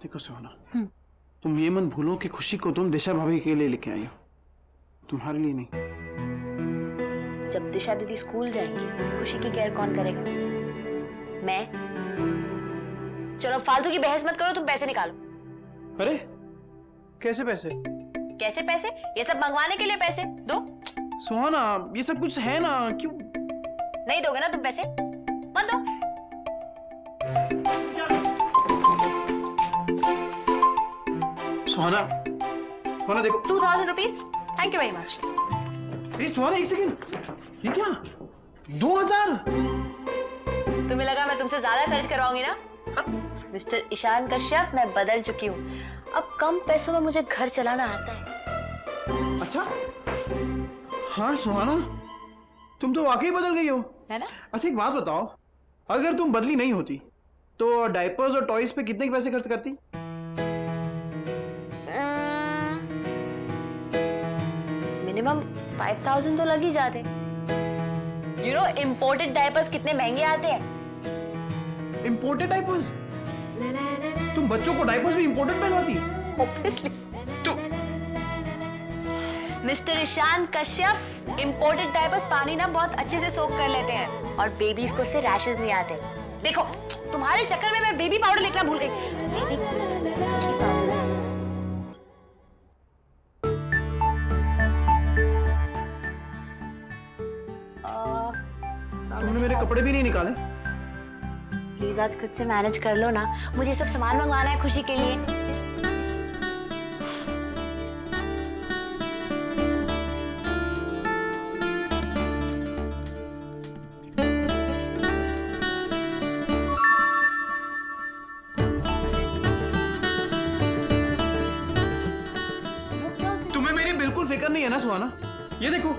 देखो सोना, तुम ये मत भूलो कि खुशी को तुम दिशा भाभी के लिए लेके आई हो, तुम्हारे लिए नहीं। जब दिशा दीदी स्कूल जाएंगी खुशी की केयर कौन करेगा? मैं। चलो फालतू की बहस मत करो, तुम पैसे निकालो। अरे कैसे पैसे? कैसे पैसे? ये सब मंगवाने के लिए पैसे दो। सुहाना ये सब कुछ है ना, क्यों नहीं दोगे ना तुम पैसे? मत दो। सुहाना, सुहाना देखो। 2000 rupees, thank you very much. Suhana एक सेकंड, ये क्या 2000? तुम्हें लगा मैं तुमसे ज्यादा खर्च करवाऊंगी ना? मिस्टर ईशान कश्यप, मैं बदल चुकी हूँ। अब कम पैसों में मुझे घर चलाना आता है। अच्छा हाँ सुहाना, तुम तो वाकई बदल गई हो, है ना? अच्छा एक बात बताओ, अगर तुम बदली नहीं होती तो डायपर्स और टॉयज पे कितने पैसे खर्च करती? मिनिमम 5000 तो लग ही जाते। यू नो इंपोर्टेड डायपर्स कितने महंगे आते हैं। Imported diapers? तुम बच्चों को डायपर्स भी इंपोर्टेड पहनवाती? Obviously. Mister Ishaan Kashyap, imported diapers पानी ना बहुत अच्छे से सोक कर लेते हैं और बेबीज को उससे रैशेस नहीं आते। देखो तुम्हारे चक्कर में मैं बेबी पाउडर लिखना भूल गई। तुमने मेरे कपड़े भी नहीं निकाले? प्लीज आज खुद से मैनेज कर लो ना, मुझे सब सामान मंगवाना है खुशी के लिए। तुम्हें मेरी बिल्कुल फिक्र नहीं है ना सुहाना? ये देखो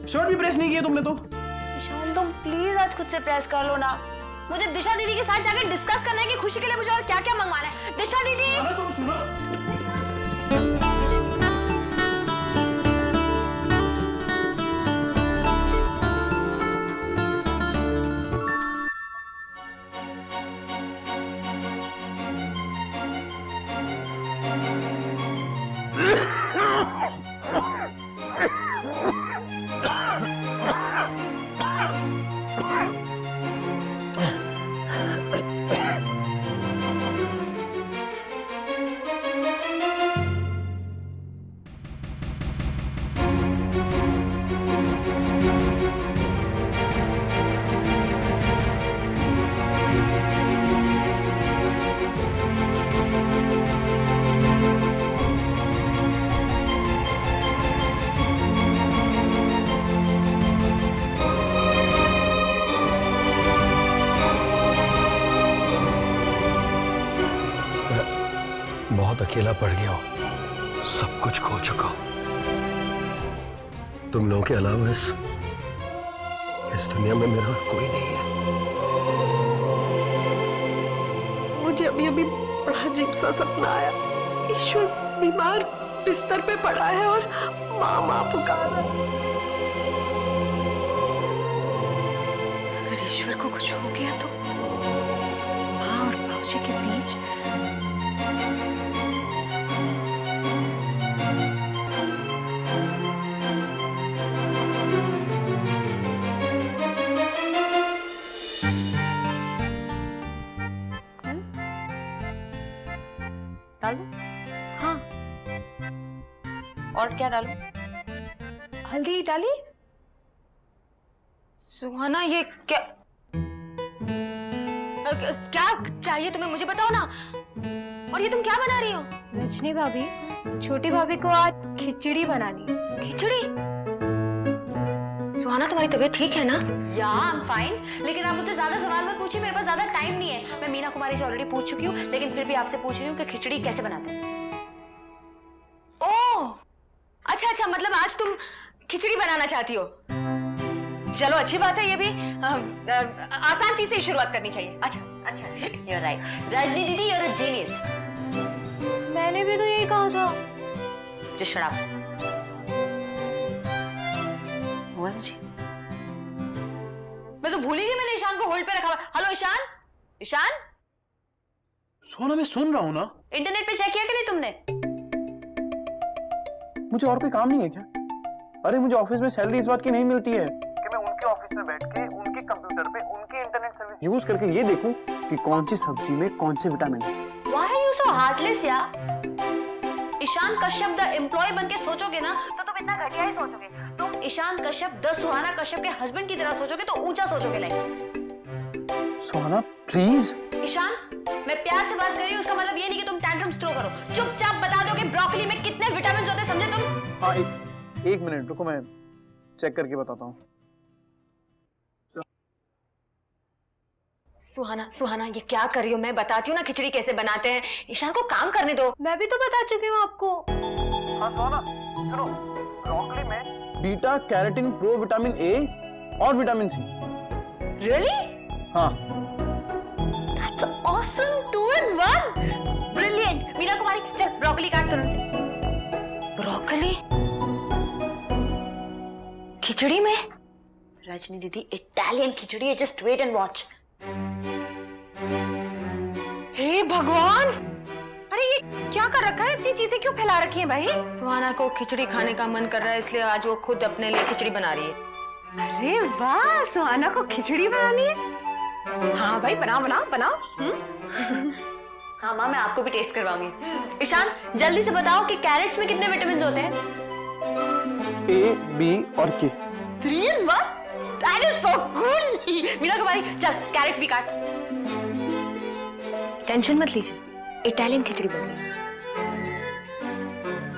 शर्ट भी प्रेस नहीं किया तुमने तो। ईशान तुम प्लीज आज खुद से प्रेस कर लो ना, मुझे दिशा दीदी के साथ जाकर डिस्कस करना है कि खुशी के लिए मुझे और क्या क्या मंगवाना है। दिशा दीदी तुम सुनो। बहुत अकेला पड़ गया हूं, सब कुछ खो चुका हूं। तुम लोगों के अलावा इस दुनिया में मेरा कोई नहीं है। मुझे अभी अभी बड़ा अजीब सा सपना आया। ईश्वर बीमार बिस्तर पे पड़ा है और माँ माँ पुकार रहा है। अगर ईश्वर को कुछ हो गया तो माँ और बाबूजी के बीच डाल दो। हाँ और क्या डालूं? हल्दी डाली? सुहाना ये क्या क्या चाहिए तुम्हें, मुझे बताओ ना। और ये तुम क्या बना रही हो? रजनी भाभी, छोटी भाभी को आज खिचड़ी बनानी है। खिचड़ी? सुहाना तुम्हारी तबीयत ठीक है ना? या आई एम फाइन, लेकिन आप मुझसे ज्यादा सवाल मत पूछिए, मेरे पास ज्यादा टाइम नहीं है। मैं मीना कुमारी से ऑलरेडी पूछ चुकी हूँ, लेकिन फिर भी आपसे पूछ रही हूँ कि खिचड़ी कैसे बनाते हैं। ओह अच्छा अच्छा, मतलब आज तुम खिचड़ी बनाना चाहती हो। चलो अच्छी बात है, ये भी आसान चीज से ही शुरुआत करनी चाहिए। अच्छा अच्छा, यू आर राइट रजनी दीदी, यू आर अ जीनियस। मैंने भी तो यही कहा था। जो शराब मुझे, मैं तो भूल ही गई, मैंने ईशान को होल्ड पे रखा हुआ। हेलो ईशान, ईशान सोना मैं सुन रहा हूँ ना। इंटरनेट पे चेक किया कि नहीं तुमने? मुझे और कोई काम नहीं है क्या? अरे मुझे ऑफिस में सैलरी इस बात की नहीं मिलती है कि मैं उनके ऑफिस में बैठ के उनके कंप्यूटर पे उनकी इंटरनेट सर्विस यूज करके ये देखूं कि कौन सी सब्जी में कौन से विटामिन है। Why are you so heartless यार? ईशान कश्यप द एम्प्लॉय बन के सोचोगे ना तो तुम इतना घटिया ही सोचोगे। तुम ईशान कश्यप द सुहाना कश्यप के हस्बैंड की तरह सोचोगे तो ऊंचा सोचोगे। लाइक सोना प्लीज। ईशान, मैं प्यार से बात कर रही हूँ, उसका मतलब ये नहीं कि तुम टैंट्रम्स थ्रो करो। चुपचाप बता दो कि ब्रोकली में कितने विटामिन होते हैं, समझे तुम? हाँ, एक मिनट रुको, मैं चेक करके बताता हूँ। सुहाना ये क्या कर रही हो? मैं बताती हूँ ना खिचड़ी कैसे बनाते हैं। ईशान को काम करने दो। मैं भी तो बता चुकी हूँ आपको। हाँ सोना सुनो, ब्रोकली में beta carotene, pro vitamin A और विटामिन सी। Really? हाँ। That's awesome, 2 in 1. Brilliant. Meera कुमारी, चल ब्रोकली काट तुरंत से। ब्रोकली? खिचड़ी में? रजनी दीदी, इटालियन खिचड़ी है, just wait and watch. हे भगवान, अरे ये क्या कर रखा है? इतनी चीजें क्यों फैला रखी हैं भाई? सुहाना को खिचड़ी खाने का मन कर रहा है, इसलिए आज वो खुद अपने लिए खिचड़ी बना रही है। अरे वाह, सुहाना को खिचड़ी बनानी है? हाँ भाई, बनाओ बनाओ बनाओ। हाँ माँ, मैं आपको भी टेस्ट करवाऊंगी। ईशान, जल्दी से बताओ कि कैरेट्स में कितने विटामिन होते हैं? ए, बी और के। 3 in 1? That is so cool. Meera कुमारी, चल कैरेट्स भी काट। टेंशन मत लीजिए, इटालियन खिचड़ी बन रही है।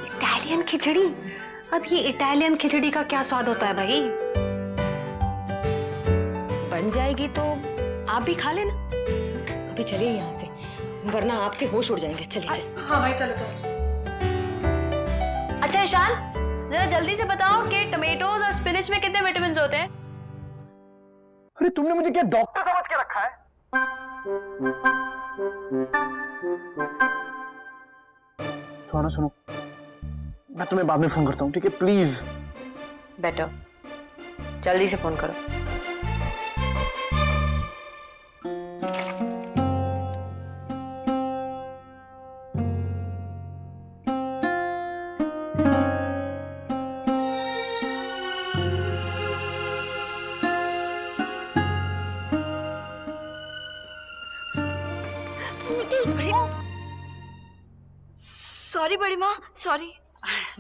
इटालियन खिचड़ी? अब ये इटालियन खिचड़ी का क्या स्वाद होता है भाई? बन जाएगी तो आप भी खा लेना। अभी चलिए यहाँ से, वरना आपके होश उड़ जाएंगे। चलिए चल। हाँ भाई, चलो चलो। अच्छा ईशान, जरा जल्दी से बताओ कि टमेटोज और स्पिनच में कितने विटामिन होते हैं? अरे तुमने मुझे क्या डॉक्टर समझ के रखा है? सोना सुनो, मैं तुम्हें बाद में फोन करता हूँ, ठीक है? प्लीज। बेटर, जल्दी से फोन करो। सॉरी बड़ी माँ, सॉरी।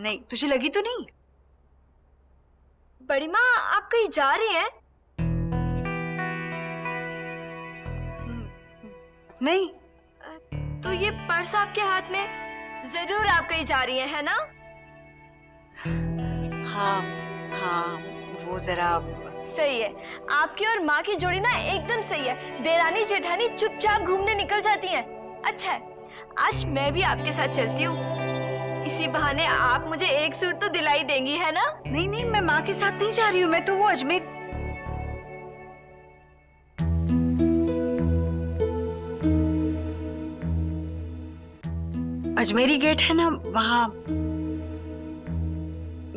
नहीं, तुझे लगी तो नहीं? बड़ी माँ, आप कहीं जा रही हैं? नहीं। तो ये पर्स आपके हाथ में, जरूर आप कहीं जा रही हैं, है ना? हाँ हाँ, वो जरा सही है। आपकी और माँ की जोड़ी ना एकदम सही है। देरानी जेठानी चुपचाप घूमने निकल जाती हैं। अच्छा है, आज मैं भी आपके साथ चलती हूँ। इसी बहाने आप मुझे एक सूट तो दिलाई देंगी, है ना? नहीं नहीं, मैं माँ के साथ नहीं जा रही हूँ, मैं तो वो अजमेर। अजमेरी गेट है ना, वहाँ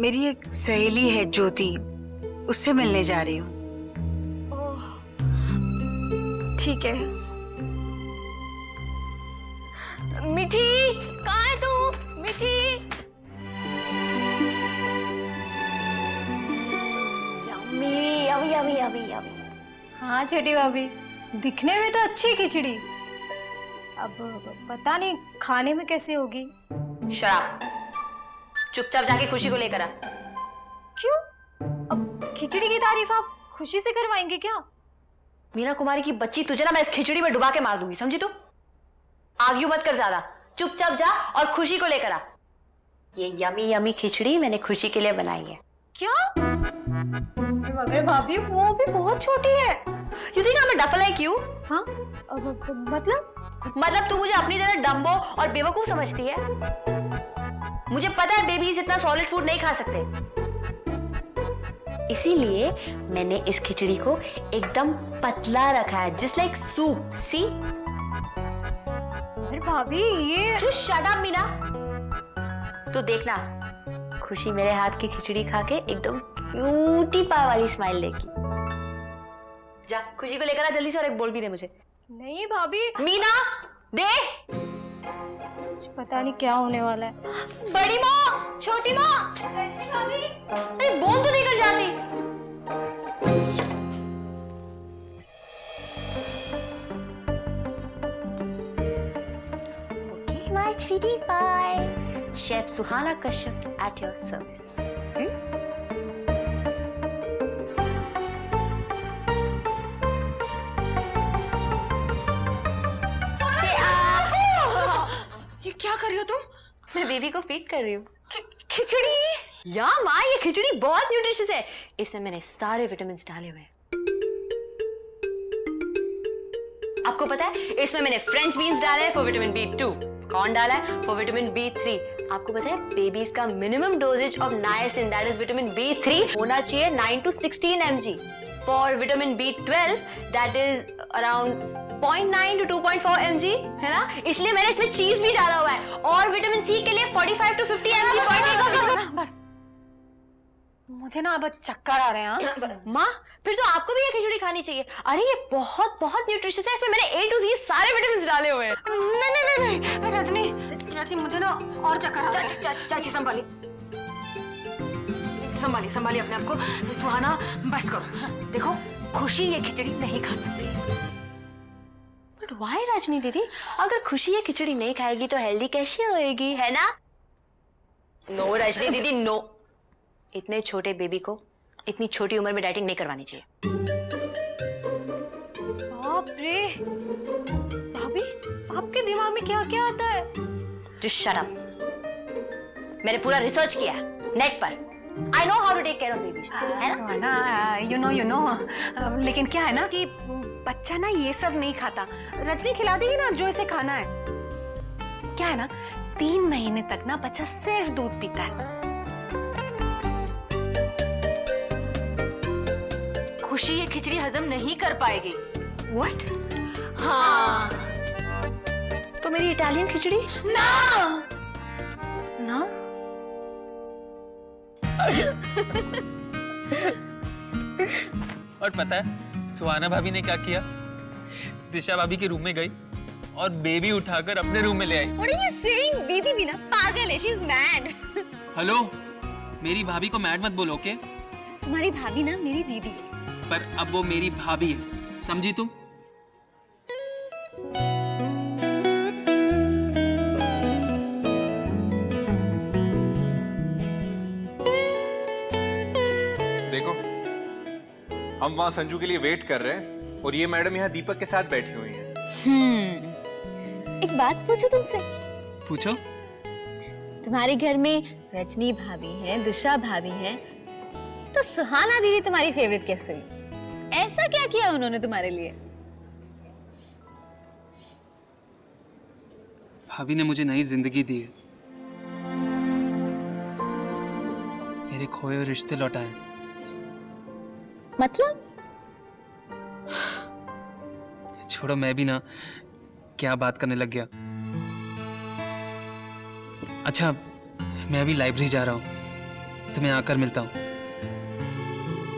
मेरी एक सहेली है ज्योति, उससे मिलने जा रही हूँ। ठीक है। मिठी, कहाँ है तू? मिठी। Yummy, yummy yummy yummy yummy. हाँ छोटी भाभी, दिखने में तो अच्छी खिचड़ी, अब पता नहीं खाने में कैसी होगी। शराब, चुपचाप जाके खुशी को लेकर आ। क्यों? अब खिचड़ी की तारीफ आप खुशी से करवाएंगे क्या? मीरा कुमारी की बच्ची, तुझे ना मैं इस खिचड़ी में डुबा के मार दूंगी, समझी तू? आर्ग्यू मत कर ज्यादा, चुपचाप जा और खुशी को लेकर आ। ये यमी यमी खिचड़ी मैंने खुशी के लिए बनाई है। क्या? मगर भाभी वो भी बहुत छोटी है। You think I'm a duffel like you? हाँ? मतलब तू मुझे अपनी तरह डम्बो और बेवकूफ समझती है? मुझे पता है बेबीज इतना सॉलिड फूड नहीं खा सकते, इसीलिए मैंने इस खिचड़ी को एकदम पतला रखा है, जस्ट लाइक सूप। सी? अरे भाभी ये Just shut up, मीना। तो देखना, खुशी मेरे हाथ की खिचड़ी खा के एकदम क्यूटी पाई वाली स्माइल लेगी। जा खुशी को लेकर आ जल्दी से, और एक बोल भी दे मुझे। नहीं भाभी। मीना, दे। आज पता नहीं क्या होने वाला है। बड़ी माँ, छोटी माँ, अरे बोल तो लेकर जाती। Okay, my sweetie pie. Chef Suhana Kashyap at your service. ये क्या कर रही हो तुम? मैं बेबी को फीड कर रही हूँ। खिचड़ी? या माँ, ये खिचड़ी बहुत न्यूट्रिशियस है। इसमें मैंने सारे विटामिन डाले हुए हैं। आपको पता है इसमें मैंने फ्रेंच बीन्स डाले हैं फॉर विटामिन B2, कॉर्न डाला है फॉर विटामिन B3। आपको पता है बेबीज का minimum doses of niacin that is vitamin B3 होना चाहिए 9 to 16 mg। For vitamin B12 that is around 0.9 to 2.4 mg, है ना? इसलिए मैंने इसमें चीज भी डाला हुआ है। और विटामिन सी के लिए 45 to 50 mg। बस मुझे ना अब चक्कर आ रहे हैं। माँ, फिर तो आपको भी ये खिचड़ी खानी चाहिए। अरे ये बहुत बहुत न्यूट्रिशियस है। इसमें मैंने A to Z सारे विटामिन डाले हुए हैं। नहीं रजनी मुझे ना और चक्कर आ रहे हैं। चाची संभालिए अपने आप को। सुहाना बस करो। देखो खुशी ये खिचड़ी नहीं खा सकती। बट व्हाई राजनी दीदी? अगर खुशी ये खिचड़ी नहीं खाएगी तो हेल्दी कैसे होएगी, है ना? नो राजनी दीदी, नो। इतने छोटे बेबी को इतनी छोटी उम्र में डाइटिंग नहीं करवानी चाहिए। बाप रे, भाभी आपके दिमाग में क्या क्या आता है? Just shut up. मैंने पूरा रिसर्च किया नेट पर। I know how to take care of babies. है ना? सुहाना, you know, लेकिन क्या है ना कि बच्चा ना ये सब नहीं खाता। रजनी खिला देगी ना जो इसे खाना है। क्या है ना, 3 महीने तक ना बच्चा सिर्फ दूध पीता है। खुशी ये खिचड़ी हजम नहीं कर पाएगी। What? हाँ। तो मेरी इटालियन खिचड़ी? ना। और पता है सुहाना भाभी ने क्या किया? दिशा भाभी के रूम में गई और बेबी उठाकर अपने रूम में ले आई। What are you saying? दीदी भी ना पागल है, she's mad. हेलो, मेरी भाभी को मैड मत बोलो, ओके? तुम्हारी भाभी ना मेरी दीदी है। पर अब वो मेरी भाभी है, समझी तुम? देखो, हम वहां संजू के लिए वेट कर रहे हैं और ये मैडम यहाँ दीपक के साथ बैठी हुई हैं। एक बात पूछो तुमसे। पूछो। तुम्हारे घर में रजनी भाभी है, दिशा भाभी है, तो सुहाना दीदी तुम्हारी फेवरेट कैसे हुई? ऐसा क्या किया उन्होंने तुम्हारे लिए? भाभी ने मुझे नई जिंदगी दी है, मेरे खोए हुए रिश्ते लौटाए। मतलब? छोड़ो, मैं भी ना क्या बात करने लग गया। अच्छा, मैं अभी लाइब्रेरी जा रहा हूँ, तुम्हें आकर मिलता हूँ।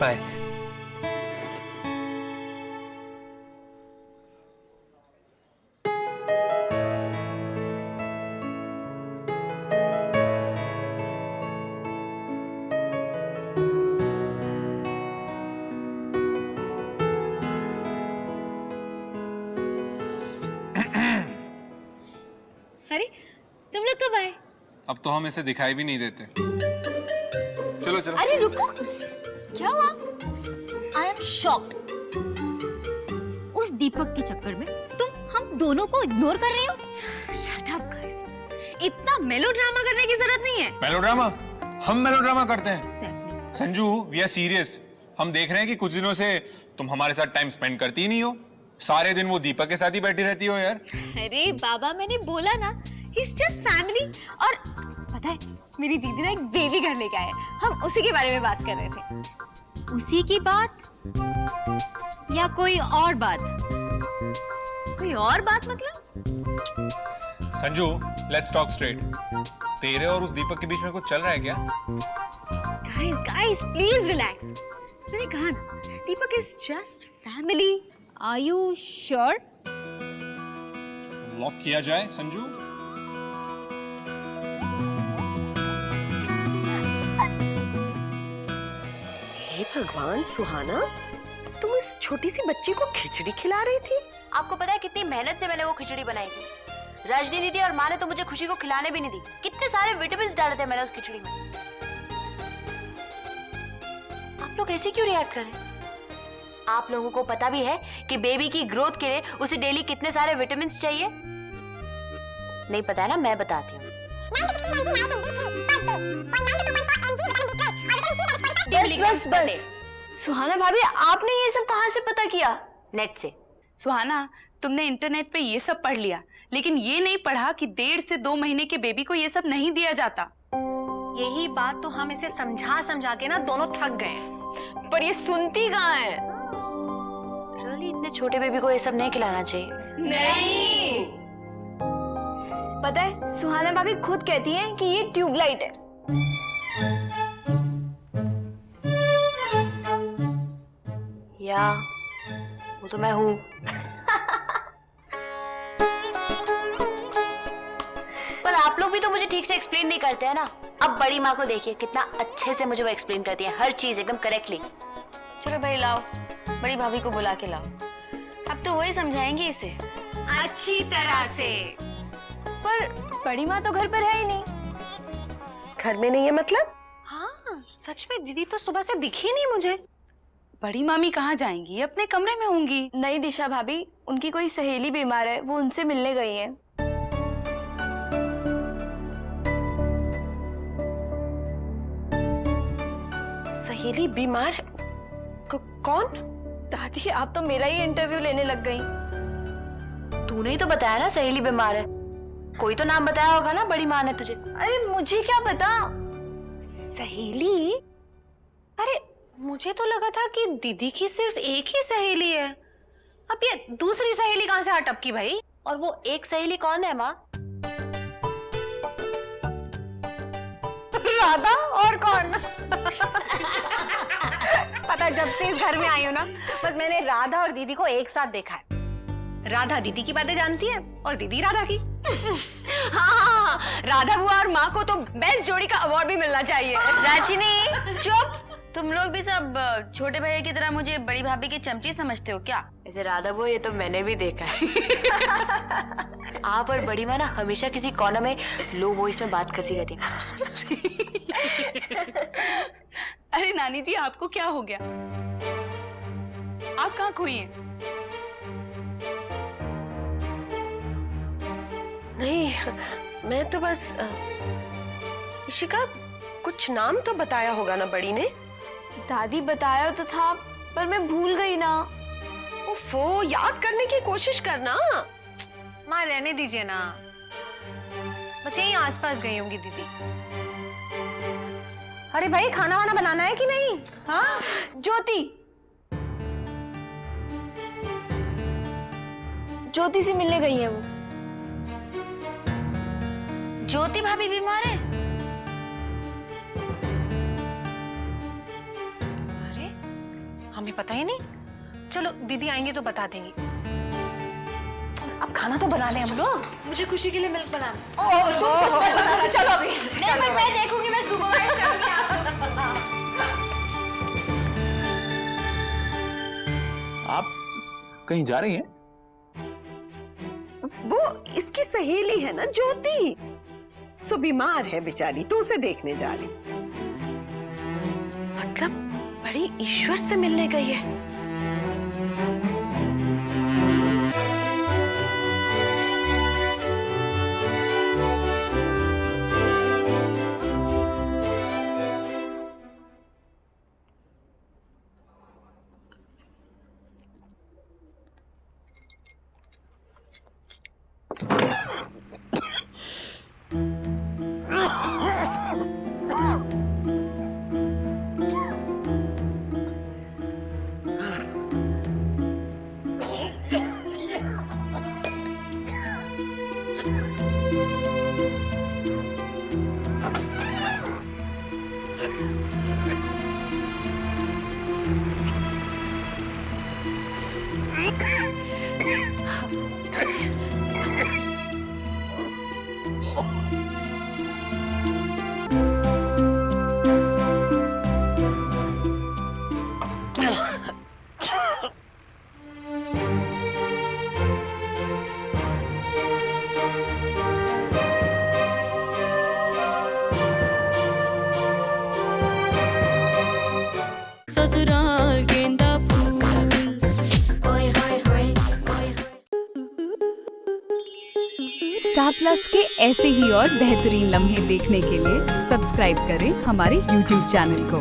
बाय। अरे तुम लोग कब आए? अब तो हम इसे दिखाई भी नहीं देते। चलो चलो। अरे रुको, क्या हुआ? I am shocked. उस दीपक के चक्कर में तुम हम दोनों को इग्नोर कर रही हो? शट अप गाइस, इतना मेलोड्रामा करने की जरूरत नहीं है। मेलोड्रामा? हम मेलोड्रामा करते हैं? Exactly. Sanju, we are serious. हम देख रहे हैं कि कुछ दिनों से तुम हमारे साथ टाइम स्पेंड करती ही नहीं हो। सारे दिन वो दीपक के साथ ही बैठी रहती हो यार। अरे बाबा, मैंने बोला ना, इट्स जस्ट फैमिली। और पता है मेरी दीदी ना एक बेबी घर लेके आए, हम उसी के बारे में बात कर रहे थे। उसी की बात या कोई और बात? कोई और बात मतलब? Sanju, let's talk straight. तेरे और उस दीपक के बीच में कुछ चल रहा है क्या? Guys please relax. मैंने कहा ना, Deepak is just family. Are you sure? Lock किया जाए संजू? भगवान सुहाना, तुम इस छोटी सी बच्ची को खिचड़ी खिला रही थी? आपको पता है कितनी मेहनत से मैंने वो खिचड़ी बनाई थी? रजनी दीदी और माँ ने तो मुझे खुशी को खिलाने भी नहीं दी। कितने सारे विटामिन्स डाले थे मैंने उस खिचड़ी में। आप लोग ऐसे क्यों रिएक्ट कर रहे हैं? आप लोगों को पता भी है कि बेबी की ग्रोथ के लिए उसे डेली कितने सारे विटामिन्स चाहिए? नहीं पता है ना, मैं बताती हूँ। बस सुहाना भाभी, आपने ये सब कहाँ से पता किया? नेट से। सुहाना, तुमने इंटरनेट पे ये सब पढ़ लिया, लेकिन ये नहीं पढ़ा कि 1.5 से 2 महीने के बेबी को ये सब नहीं दिया जाता। यही बात तो हम इसे समझा समझा के ना दोनों थक गए हैं। पर ये सुनती कहाँ है? रियली इतने छोटे बेबी को ये सब नहीं खिलाना चाहिए। नहीं, पता है सुहाना भाभी खुद कहती हैं कि ये ट्यूबलाइट है। या वो तो मैं हूँ। पर आप लोग भी तो मुझे ठीक से एक्सप्लेन नहीं करते हैं ना। अब बड़ी माँ को देखिए कितना अच्छे से मुझे वो एक्सप्लेन करती है, हर चीज एकदम करेक्टली। चलो भाई लाओ, बड़ी भाभी को बुला के लाओ। अब तो वही समझाएंगे इसे अच्छी तरह से। पर बड़ी माँ तो घर पर है ही नहीं। घर में नहीं है मतलब? हाँ सच में, दीदी तो सुबह से दिखी नहीं मुझे। बड़ी मामी कहाँ जाएंगी? अपने कमरे में होंगी। नहीं दिशा भाभी, उनकी कोई सहेली बीमार है, वो उनसे मिलने गई हैं। सहेली बीमार है? कौन? दादी, आप तो मेरा ही इंटरव्यू लेने लग गई। तूने ही तो बताया ना सहेली बीमार है। कोई तो नाम बताया होगा ना बड़ी माँ ने तुझे। अरे मुझे क्या पता। सहेली? अरे मुझे तो लगा था कि दीदी की सिर्फ एक ही सहेली है। अब ये दूसरी सहेली कहाँ से अटपकी भाई? और वो एक सहेली कौन है माँ? राधा। और कौन? पता, जब से इस घर में आई हूँ ना, बस मैंने राधा और दीदी को एक साथ देखा है। राधा दीदी की बातें जानती है और दीदी राधा की। हाँ, राधा बुआ और माँ को तो बेस्ट जोड़ी का अवार्ड भी मिलना चाहिए। राजिनी चुप। तुम लोग भी सब छोटे भैया की तरह मुझे बड़ी भाभी की चमची समझते हो क्या? ऐसे राधा बुआ, ये तो मैंने भी देखा है। आप और बड़ी माँ ना हमेशा किसी कॉर्नर में लो वॉइस में बात करती रहती है। अरे नानी जी, आपको क्या हो गया? आप कहाँ खोई हैं? नहीं, मैं तो बस इशिका, कुछ नाम तो बताया होगा ना बड़ी ने? दादी बताया तो था, पर मैं भूल गई ना। ओफो, याद करने की कोशिश करना। माँ रहने दीजिए ना, बस यहीं आसपास गई होंगी दीदी। अरे भाई, खाना वाना बनाना है कि नहीं? हाँ ज्योति, ज्योति से मिलने गई है वो। ज्योति भाभी बीमार है? अरे हमें पता ही नहीं। चलो दीदी आएंगे तो बता देंगी। अब खाना तो बना ले हम लोग। मुझे खुशी के लिए मिल्क बनाना। तुम कुछ मत बनाना, चलो अभी। नहीं, पर मैं देखूंगी, मैं सुपरवाइज करूंगी। आप कहीं जा रही हैं? वो इसकी सहेली है ना ज्योति, सो बीमार है बेचारी, तो उसे देखने जा रही। मतलब बड़ी ईश्वर से मिलने गई है। ससुराल गेंदा फूल। ओए होए होए ओए। स्टार प्लस के ऐसे ही और बेहतरीन लम्हे देखने के लिए सब्सक्राइब करें हमारे YouTube चैनल को।